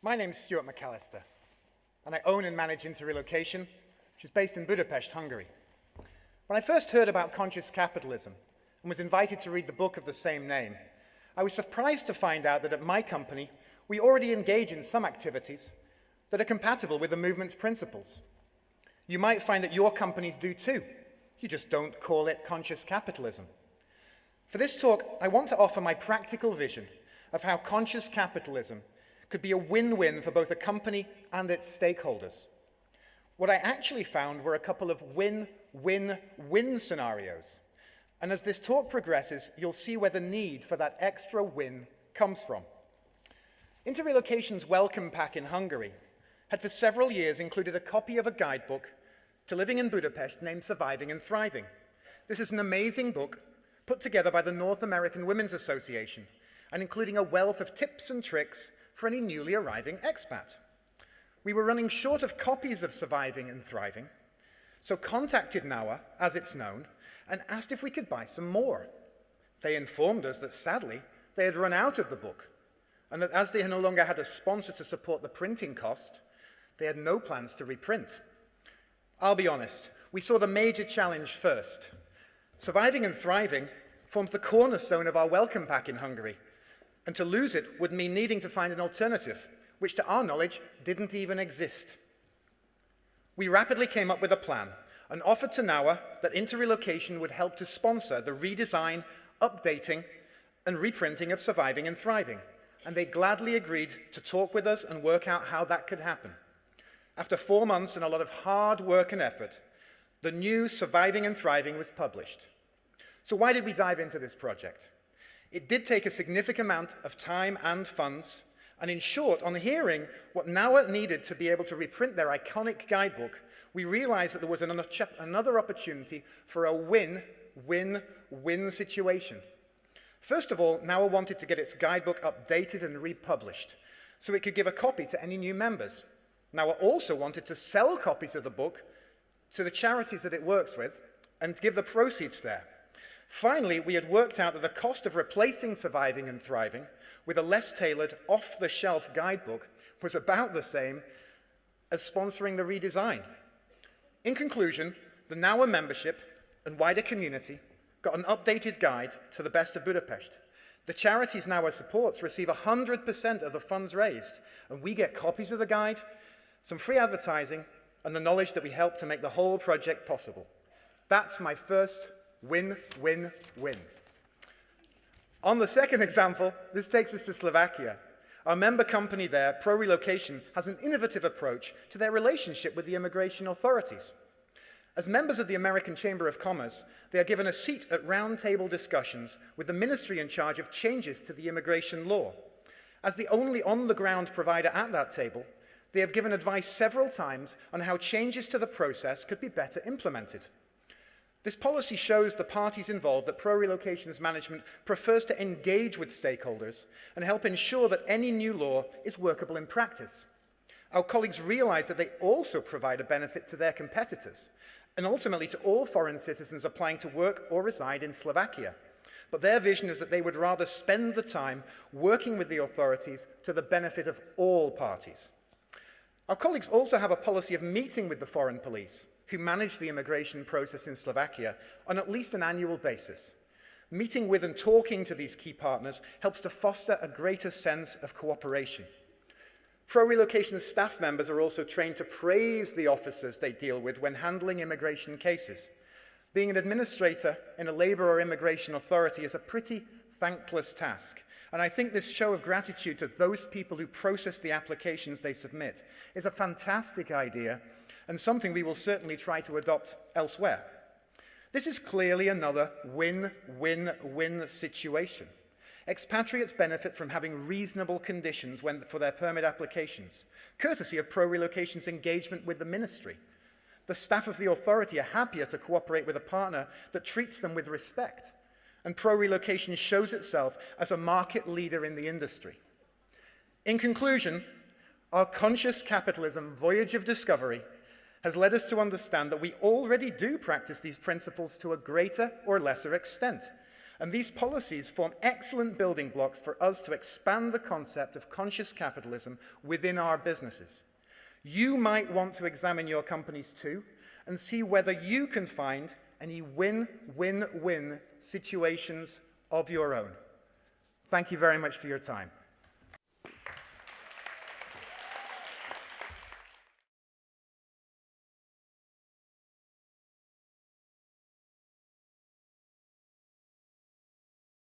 My name's Stuart McAlister, and I own and manage Relocation, which is based in Budapest, Hungary. When I first heard about conscious capitalism and was invited to read the book of the same name, I was surprised to find out that at my company, we already engage in some activities that are compatible with the movement's principles. You might find that your companies do too. You just don't call it conscious capitalism. For this talk, I want to offer my practical vision of how conscious capitalism could be a win-win for both a company and its stakeholders. What I actually found were a couple of win-win-win scenarios. And as this talk progresses, you'll see where the need for that extra win comes from. Relocation's welcome pack in Hungary had for several years included a copy of a guidebook to living in Budapest named Surviving and Thriving. This is an amazing book put together by the North American Women's Association and including a wealth of tips and tricks for any newly arriving expat. We were running short of copies of Surviving and Thriving, so contacted NAWA, as it's known, and asked if we could buy some more. They informed us that sadly, they had run out of the book, and that as they no longer had a sponsor to support the printing cost, they had no plans to reprint. I'll be honest, we saw the major challenge first. Surviving and Thriving forms the cornerstone of our welcome pack in Hungary, and to lose it would mean needing to find an alternative, which to our knowledge didn't even exist. We rapidly came up with a plan and offered to NAWA that Relocation would help to sponsor the redesign, updating, and reprinting of Surviving and Thriving, and they gladly agreed to talk with us and work out how that could happen. After 4 months and a lot of hard work and effort, the new Surviving and Thriving was published. So why did we dive into this project? It did take a significant amount of time and funds, and in short, on hearing what NAWA needed to be able to reprint their iconic guidebook, we realized that there was another opportunity for a win-win-win situation. First of all, NAWA wanted to get its guidebook updated and republished, so it could give a copy to any new members. NAWA also wanted to sell copies of the book to the charities that it works with and give the proceeds there. Finally, we had worked out that the cost of replacing Surviving and Thriving with a less tailored, off-the-shelf guidebook was about the same as sponsoring the redesign. In conclusion, the NAWA membership and wider community got an updated guide to the best of Budapest. The charities NAWA supports receive 100% of the funds raised, and we get copies of the guide, some free advertising, and the knowledge that we help to make the whole project possible. That's my first win-win-win. On the second example, this takes us to Slovakia. Our member company there, Relocation, has an innovative approach to their relationship with the immigration authorities. As members of the American Chamber of Commerce, they are given a seat at roundtable discussions with the ministry in charge of changes to the immigration law. As the only on-the-ground provider at that table, they have given advice several times on how changes to the process could be better implemented. This policy shows the parties involved that Relocation's management prefers to engage with stakeholders and help ensure that any new law is workable in practice. Our colleagues realize that they also provide a benefit to their competitors and ultimately to all foreign citizens applying to work or reside in Slovakia. But their vision is that they would rather spend the time working with the authorities to the benefit of all parties. Our colleagues also have a policy of meeting with the foreign police who manage the immigration process in Slovakia on at least an annual basis. Meeting with and talking to these key partners helps to foster a greater sense of cooperation. Relocation staff members are also trained to praise the officers they deal with when handling immigration cases. Being an administrator in a labor or immigration authority is a pretty thankless task, and I think this show of gratitude to those people who process the applications they submit is a fantastic idea and something we will certainly try to adopt elsewhere. This is clearly another win-win-win situation. Expatriates benefit from having reasonable conditions for their permit applications, courtesy of Relocation's engagement with the ministry. The staff of the authority are happier to cooperate with a partner that treats them with respect, and Relocation shows itself as a market leader in the industry. In conclusion, our conscious capitalism voyage of discovery has led us to understand that we already do practice these principles to a greater or lesser extent, And these policies form excellent building blocks for us to expand the concept of conscious capitalism within our businesses. You might want to examine your companies too and see whether you can find any win-win-win situations of your own. Thank you very much for your time.